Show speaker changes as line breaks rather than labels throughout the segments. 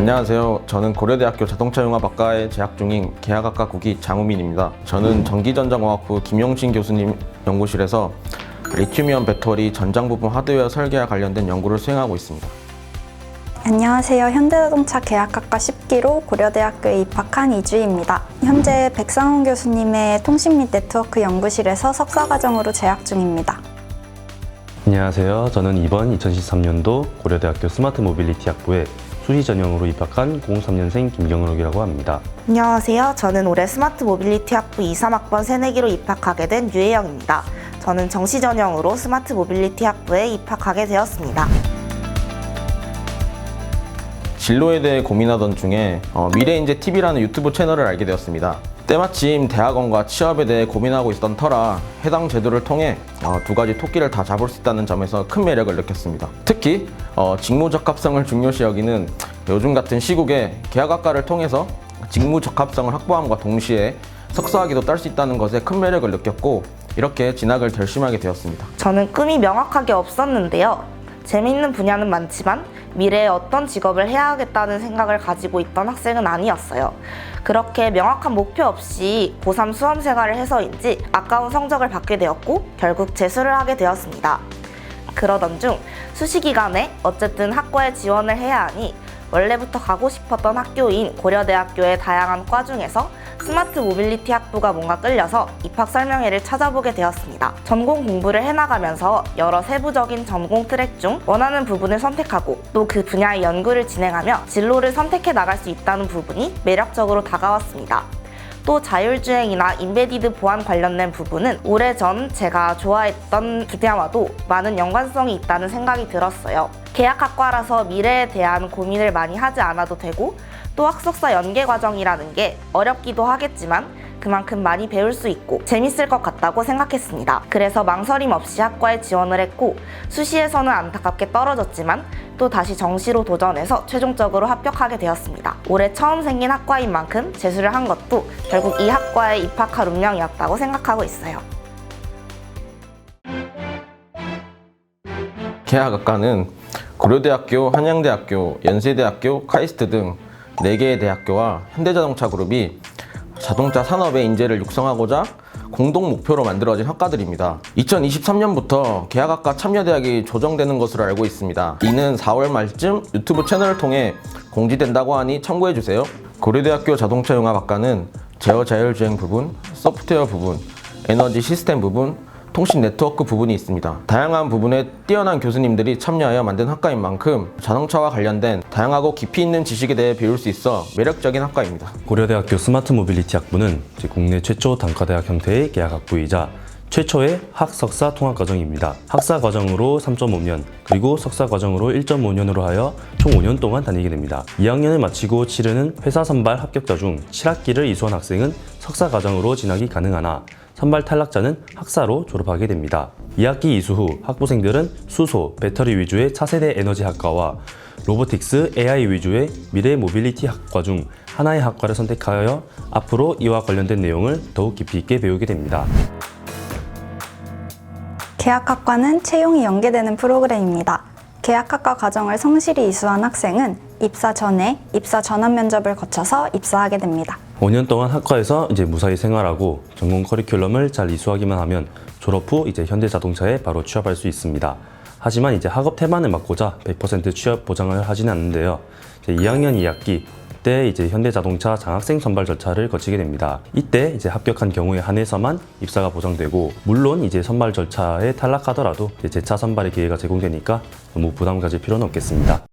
안녕하세요. 저는 고려대학교 자동차융합학과에 재학 중인 계약학과 국기 장우민입니다. 저는 전기전자공학부 김용신 교수님 연구실에서 리튬이온 배터리 전장 부품 하드웨어 설계와 관련된 연구를 수행하고 있습니다.
안녕하세요. 현대자동차 계약학과 10기로 고려대학교에 입학한 이주희입니다. 현재 백상훈 교수님의 통신 및 네트워크 연구실에서 석사과정으로 재학 중입니다.
안녕하세요. 저는 이번 2013년도 고려대학교 스마트 모빌리티 학부에 수시 전형으로 입학한 03년생 김경록이라고 합니다.
안녕하세요. 저는 올해 스마트 모빌리티 학부 2, 3학번 새내기로 입학하게 된 유혜영입니다. 저는 정시 전형으로 스마트 모빌리티 학부에 입학하게 되었습니다.
진로에 대해 고민하던 중에 미래인재TV라는 유튜브 채널을 알게 되었습니다. 때마침 대학원과 취업에 대해 고민하고 있었던 터라 해당 제도를 통해 두 가지 토끼를 다 잡을 수 있다는 점에서 큰 매력을 느꼈습니다. 특히 직무 적합성을 중요시 여기는 요즘 같은 시국에 계약학과를 통해서 직무 적합성을 확보함과 동시에 석사학위도 딸 수 있다는 것에 큰 매력을 느꼈고 이렇게 진학을 결심하게 되었습니다.
저는 꿈이 명확하게 없었는데요. 재미있는 분야는 많지만 미래에 어떤 직업을 해야 하겠다는 생각을 가지고 있던 학생은 아니었어요. 그렇게 명확한 목표 없이 고3 수험 생활을 해서인지 아까운 성적을 받게 되었고 결국 재수를 하게 되었습니다. 그러던 중 수시 기간에 어쨌든 학과에 지원을 해야 하니 원래부터 가고 싶었던 학교인 고려대학교의 다양한 과 중에서 스마트 모빌리티 학부가 뭔가 끌려서 입학 설명회를 찾아보게 되었습니다. 전공 공부를 해나가면서 여러 세부적인 전공 트랙 중 원하는 부분을 선택하고 또 그 분야의 연구를 진행하며 진로를 선택해 나갈 수 있다는 부분이 매력적으로 다가왔습니다. 또 자율주행이나 인베디드 보안 관련된 부분은 오래전 제가 좋아했던 분야와도 많은 연관성이 있다는 생각이 들었어요. 계약학과라서 미래에 대한 고민을 많이 하지 않아도 되고 또 학석사 연계 과정이라는 게 어렵기도 하겠지만 그만큼 많이 배울 수 있고 재밌을 것 같다고 생각했습니다. 그래서 망설임 없이 학과에 지원을 했고 수시에서는 안타깝게 떨어졌지만 또 다시 정시로 도전해서 최종적으로 합격하게 되었습니다. 올해 처음 생긴 학과인 만큼 재수를 한 것도 결국 이 학과에 입학할 운명이었다고 생각하고 있어요.
계약학과는 고려대학교, 한양대학교, 연세대학교, 카이스트 등 4개의 대학교와 현대자동차 그룹이 자동차 산업의 인재를 육성하고자 공동 목표로 만들어진 학과들입니다. 2023년부터 계약학과 참여대학이 조정되는 것으로 알고 있습니다. 이는 4월 말쯤 유튜브 채널을 통해 공지된다고 하니 참고해주세요. 고려대학교 자동차융합학과는 제어 자율주행 부분, 소프트웨어 부분, 에너지 시스템 부분, 통신 네트워크 부분이 있습니다. 다양한 부분에 뛰어난 교수님들이 참여하여 만든 학과인 만큼 자동차와 관련된 다양하고 깊이 있는 지식에 대해 배울 수 있어 매력적인 학과입니다.
고려대학교 스마트 모빌리티 학부는 국내 최초 단과대학 형태의 계약학부이자 최초의 학석사 통합과정입니다. 학사과정으로 3.5년, 그리고 석사과정으로 1.5년으로 하여 총 5년 동안 다니게 됩니다. 2학년을 마치고 치르는 회사 선발 합격자 중 7학기를 이수한 학생은 석사과정으로 진학이 가능하나 선발 탈락자는 학사로 졸업하게 됩니다. 2학기 이수 후 학부생들은 수소, 배터리 위주의 차세대 에너지 학과와 로보틱스, AI 위주의 미래 모빌리티 학과 중 하나의 학과를 선택하여 앞으로 이와 관련된 내용을 더욱 깊이 있게 배우게 됩니다.
계약학과는 채용이 연계되는 프로그램입니다. 계약학과 과정을 성실히 이수한 학생은 입사 전에 입사 전환 면접을 거쳐서 입사하게 됩니다.
5년 동안 학과에서 무사히 생활하고 전공 커리큘럼을 잘 이수하기만 하면 졸업 후 현대자동차에 바로 취업할 수 있습니다. 하지만 학업 태반을 막고자 100% 취업 보장을 하지는 않는데요. 2학년 2학기 때 현대자동차 장학생 선발 절차를 거치게 됩니다. 이때 합격한 경우에 한해서만 입사가 보장되고, 물론 선발 절차에 탈락하더라도 재차 선발의 기회가 제공되니까 너무 부담 가질 필요는 없겠습니다.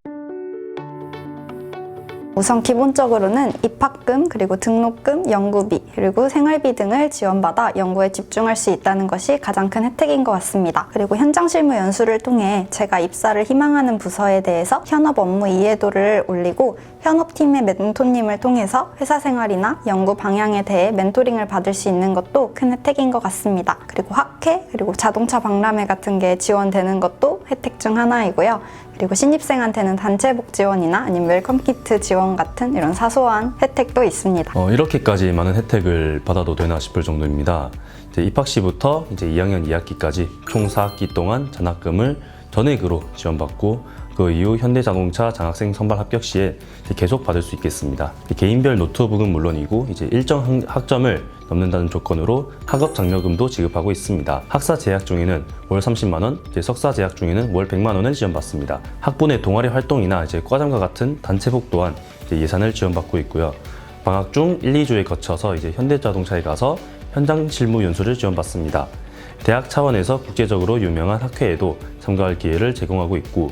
우선 기본적으로는 입학금, 그리고 등록금, 연구비, 그리고 생활비 등을 지원받아 연구에 집중할 수 있다는 것이 가장 큰 혜택인 것 같습니다. 그리고 현장 실무 연수를 통해 제가 입사를 희망하는 부서에 대해서 현업 업무 이해도를 올리고 현업팀의 멘토님을 통해서 회사 생활이나 연구 방향에 대해 멘토링을 받을 수 있는 것도 큰 혜택인 것 같습니다. 그리고 학회, 그리고 자동차 박람회 같은 게 지원되는 것도 혜택 중 하나이고요. 그리고 신입생한테는 단체복 지원이나 아니면 웰컴 키트 지원 같은 이런 사소한 혜택도 있습니다.
이렇게까지 많은 혜택을 받아도 되나 싶을 정도입니다. 입학 시부터 2학년 2학기까지 총 4학기 동안 장학금을 전액으로 지원받고 그 이후 현대자동차 장학생 선발 합격 시에 계속 받을 수 있겠습니다. 개인별 노트북은 물론이고 이제 일정 학점을 넘는다는 조건으로 학업 장려금도 지급하고 있습니다. 학사 재학 중에는 월 30만 원, 석사 재학 중에는 월 100만 원을 지원받습니다. 학부 내 동아리 활동이나 과잠과 같은 단체복 또한 예산을 지원받고 있고요. 방학 중 1, 2주에 거쳐서 현대자동차에 가서 현장 실무 연수를 지원받습니다. 대학 차원에서 국제적으로 유명한 학회에도 참가할 기회를 제공하고 있고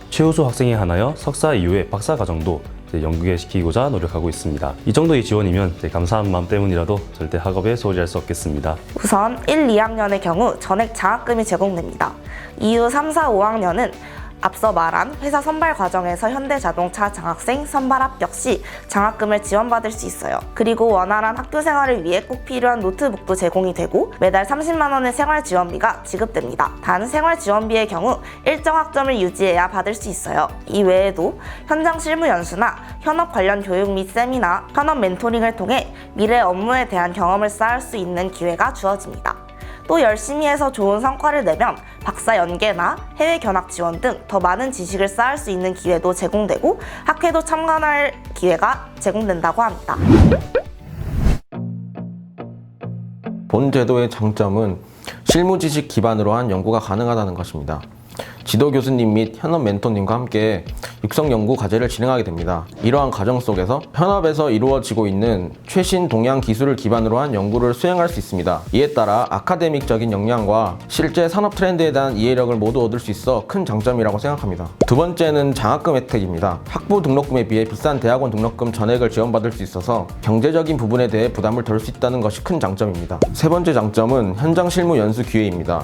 최우수 학생에 한하여 석사 이후에 박사 과정도 연계시키고자 노력하고 있습니다. 이 정도의 지원이면 감사한 마음 때문이라도 절대 학업에 소홀히 할 수 없겠습니다.
우선 1, 2학년의 경우 전액 장학금이 제공됩니다. 이후 3, 4, 5학년은 앞서 말한 회사 선발 과정에서 현대자동차 장학생 선발 합격 시 장학금을 지원받을 수 있어요. 그리고 원활한 학교 생활을 위해 꼭 필요한 노트북도 제공이 되고 매달 30만 원의 생활 지원비가 지급됩니다. 단 생활 지원비의 경우 일정 학점을 유지해야 받을 수 있어요. 이 외에도 현장 실무 연수나 현업 관련 교육 및 세미나, 현업 멘토링을 통해 미래 업무에 대한 경험을 쌓을 수 있는 기회가 주어집니다. 또 열심히 해서 좋은 성과를 내면 박사 연계나 해외 견학 지원 등 더 많은 지식을 쌓을 수 있는 기회도 제공되고 학회도 참관할 기회가 제공된다고 합니다.
본 제도의 장점은 실무 지식 기반으로 한 연구가 가능하다는 것입니다. 지도 교수님 및 현업 멘토님과 함께 육성 연구 과제를 진행하게 됩니다. 이러한 과정 속에서 현업에서 이루어지고 있는 최신 동향 기술을 기반으로 한 연구를 수행할 수 있습니다. 이에 따라 아카데믹적인 역량과 실제 산업 트렌드에 대한 이해력을 모두 얻을 수 있어 큰 장점이라고 생각합니다. 두 번째는 장학금 혜택입니다. 학부 등록금에 비해 비싼 대학원 등록금 전액을 지원받을 수 있어서 경제적인 부분에 대해 부담을 덜 수 있다는 것이 큰 장점입니다. 세 번째 장점은 현장 실무 연수 기회입니다.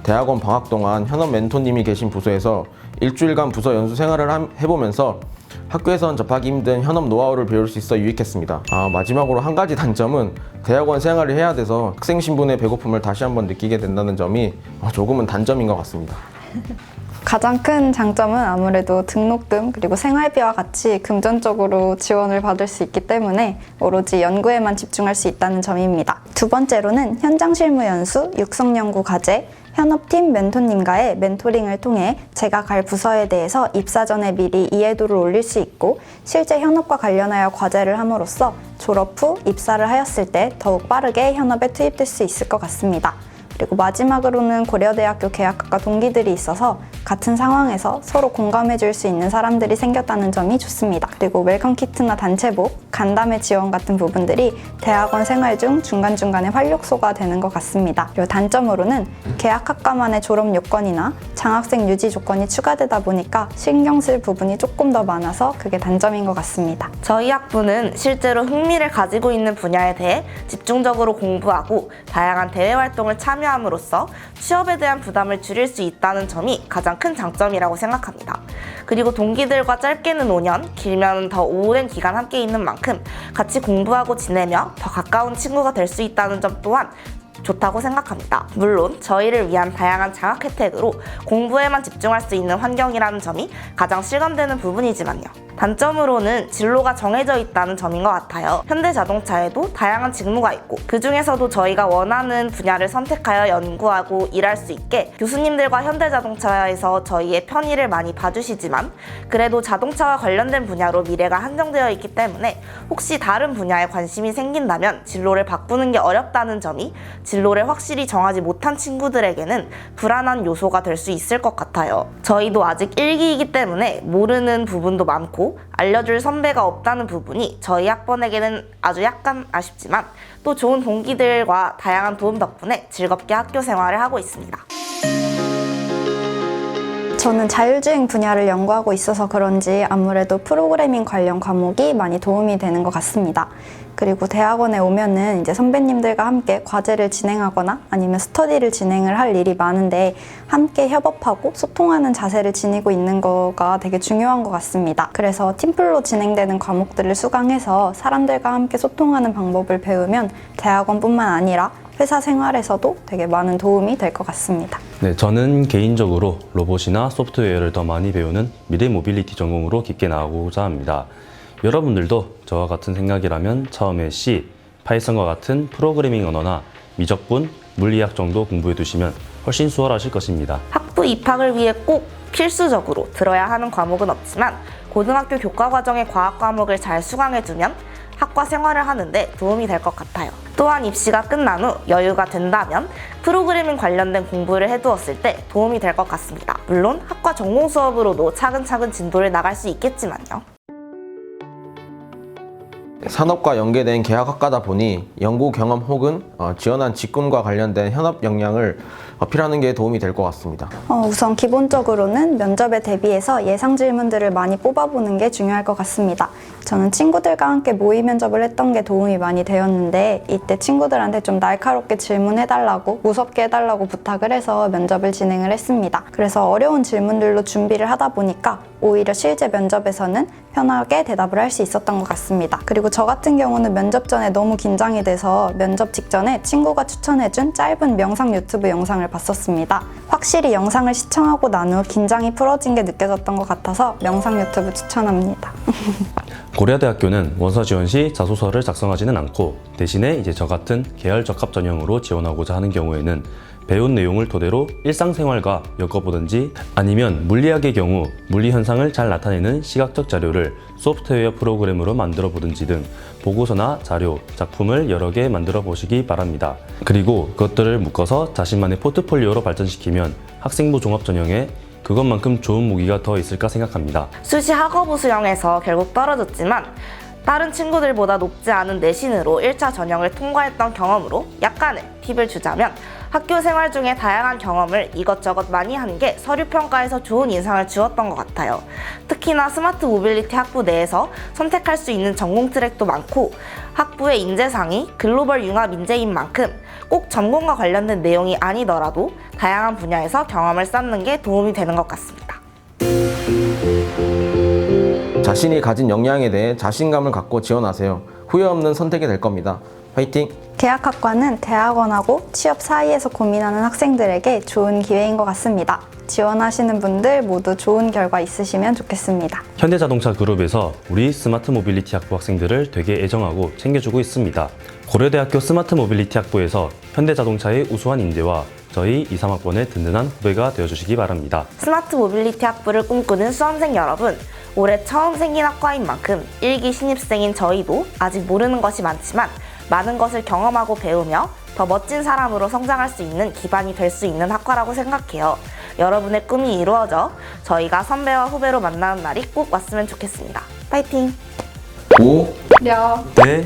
대학원 방학 동안 현업 멘토님이 계신 부서에서 일주일간 부서 연수 생활을 해보면서 학교에선 접하기 힘든 현업 노하우를 배울 수 있어 유익했습니다. 마지막으로 한 가지 단점은 대학원 생활을 해야 돼서 학생 신분의 배고픔을 다시 한번 느끼게 된다는 점이 조금은 단점인 것 같습니다.
가장 큰 장점은 아무래도 등록금 그리고 생활비와 같이 금전적으로 지원을 받을 수 있기 때문에 오로지 연구에만 집중할 수 있다는 점입니다. 두 번째로는 현장 실무 연수, 육성 연구 과제, 현업팀 멘토님과의 멘토링을 통해 제가 갈 부서에 대해서 입사 전에 미리 이해도를 올릴 수 있고 실제 현업과 관련하여 과제를 함으로써 졸업 후 입사를 하였을 때 더욱 빠르게 현업에 투입될 수 있을 것 같습니다. 그리고 마지막으로는 고려대학교 개학학과 동기들이 있어서 같은 상황에서 서로 공감해 줄 수 있는 사람들이 생겼다는 점이 좋습니다. 그리고 웰컴 키트나 단체복, 간담회 지원 같은 부분들이 대학원 생활 중 중간중간에 활력소가 되는 것 같습니다. 그리고 단점으로는 개학학과만의 졸업 요건이나 장학생 유지 조건이 추가되다 보니까 신경 쓸 부분이 조금 더 많아서 그게 단점인 것 같습니다.
저희 학부는 실제로 흥미를 가지고 있는 분야에 대해 집중적으로 공부하고 다양한 대외 활동을 참여함으로써 취업에 대한 부담을 줄일 수 있다는 점이 가장 큰 장점이라고 생각합니다. 그리고 동기들과 짧게는 5년, 길면 더 오랜 기간 함께 있는 만큼 같이 공부하고 지내며 더 가까운 친구가 될 수 있다는 점 또한 좋다고 생각합니다. 물론 저희를 위한 다양한 장학 혜택으로 공부에만 집중할 수 있는 환경이라는 점이 가장 실감되는 부분이지만요. 단점으로는 진로가 정해져 있다는 점인 것 같아요. 현대자동차에도 다양한 직무가 있고 그 중에서도 저희가 원하는 분야를 선택하여 연구하고 일할 수 있게 교수님들과 현대자동차에서 저희의 편의를 많이 봐주시지만 그래도 자동차와 관련된 분야로 미래가 한정되어 있기 때문에 혹시 다른 분야에 관심이 생긴다면 진로를 바꾸는 게 어렵다는 점이 진로를 확실히 정하지 못한 친구들에게는 불안한 요소가 될 수 있을 것 같아요. 저희도 아직 1기이기 때문에 모르는 부분도 많고 알려줄 선배가 없다는 부분이 저희 학번에게는 아주 약간 아쉽지만 또 좋은 동기들과 다양한 도움 덕분에 즐겁게 학교 생활을 하고 있습니다.
저는 자율주행 분야를 연구하고 있어서 그런지 아무래도 프로그래밍 관련 과목이 많이 도움이 되는 것 같습니다. 그리고 대학원에 오면은 이제 선배님들과 함께 과제를 진행하거나 아니면 스터디를 진행을 할 일이 많은데 함께 협업하고 소통하는 자세를 지니고 있는 거가 되게 중요한 것 같습니다. 그래서 팀플로 진행되는 과목들을 수강해서 사람들과 함께 소통하는 방법을 배우면 대학원뿐만 아니라 회사 생활에서도 되게 많은 도움이 될 것 같습니다.
네, 저는 개인적으로 로봇이나 소프트웨어를 더 많이 배우는 미래 모빌리티 전공으로 깊게 나가고자 합니다. 여러분들도 저와 같은 생각이라면 처음에 C, 파이썬과 같은 프로그래밍 언어나 미적분, 물리학 정도 공부해 두시면 훨씬 수월하실 것입니다.
학부 입학을 위해 꼭 필수적으로 들어야 하는 과목은 없지만 고등학교 교과 과정의 과학 과목을 잘 수강해두면 학과 생활을 하는데 도움이 될 것 같아요. 또한 입시가 끝난 후 여유가 된다면 프로그래밍 관련된 공부를 해두었을 때 도움이 될 것 같습니다. 물론 학과 전공 수업으로도 차근차근 진도를 나갈 수 있겠지만요.
산업과 연계된 계약학과다 보니 연구 경험 혹은 지원한 직군과 관련된 현업 역량을 어필하는 게 도움이 될 것 같습니다.
우선 기본적으로는 면접에 대비해서 예상 질문들을 많이 뽑아보는 게 중요할 것 같습니다. 저는 친구들과 함께 모의 면접을 했던 게 도움이 많이 되었는데 이때 친구들한테 좀 날카롭게 질문해달라고 무섭게 해달라고 부탁을 해서 면접을 진행을 했습니다. 그래서 어려운 질문들로 준비를 하다 보니까 오히려 실제 면접에서는 편하게 대답을 할 수 있었던 것 같습니다. 그리고 저 같은 경우는 면접 전에 너무 긴장이 돼서 면접 직전에 친구가 추천해준 짧은 명상 유튜브 영상을 봤었습니다. 확실히 영상을 시청하고 난 후 긴장이 풀어진 게 느껴졌던 것 같아서 명상 유튜브 추천합니다.
고려대학교는 원서 지원 시 자소서를 작성하지는 않고 대신에 이제 저 같은 계열 적합 전형으로 지원하고자 하는 경우에는 배운 내용을 토대로 일상생활과 엮어보든지 아니면 물리학의 경우 물리 현상을 잘 나타내는 시각적 자료를 소프트웨어 프로그램으로 만들어 보든지 등 보고서나 자료, 작품을 여러 개 만들어 보시기 바랍니다. 그리고 그것들을 묶어서 자신만의 포트폴리오로 발전시키면 학생부 종합 전형에 그것만큼 좋은 무기가 더 있을까 생각합니다.
수시 학업부 수영에서 결국 떨어졌지만 다른 친구들보다 높지 않은 내신으로 1차 전형을 통과했던 경험으로 약간의 팁을 주자면 학교 생활 중에 다양한 경험을 이것저것 많이 한 게 서류평가에서 좋은 인상을 주었던 것 같아요. 특히나 스마트 모빌리티 학부 내에서 선택할 수 있는 전공 트랙도 많고 학부의 인재상이 글로벌 융합 인재인 만큼 꼭 전공과 관련된 내용이 아니더라도 다양한 분야에서 경험을 쌓는 게 도움이 되는 것 같습니다.
자신이 가진 역량에 대해 자신감을 갖고 지원하세요. 후회 없는 선택이 될 겁니다. 화이팅!
계약학과는 대학원하고 취업 사이에서 고민하는 학생들에게 좋은 기회인 것 같습니다. 지원하시는 분들 모두 좋은 결과 있으시면 좋겠습니다.
현대자동차 그룹에서 우리 스마트 모빌리티 학부 학생들을 되게 애정하고 챙겨주고 있습니다. 고려대학교 스마트 모빌리티 학부에서 현대자동차의 우수한 인재와 저희 2, 3학번의 든든한 후배가 되어주시기 바랍니다.
스마트 모빌리티 학부를 꿈꾸는 수험생 여러분, 올해 처음 생긴 학과인 만큼 1기 신입생인 저희도 아직 모르는 것이 많지만 많은 것을 경험하고 배우며 더 멋진 사람으로 성장할 수 있는 기반이 될 수 있는 학과라고 생각해요. 여러분의 꿈이 이루어져 저희가 선배와 후배로 만나는 날이 꼭 왔으면 좋겠습니다. 파이팅!
5,
네.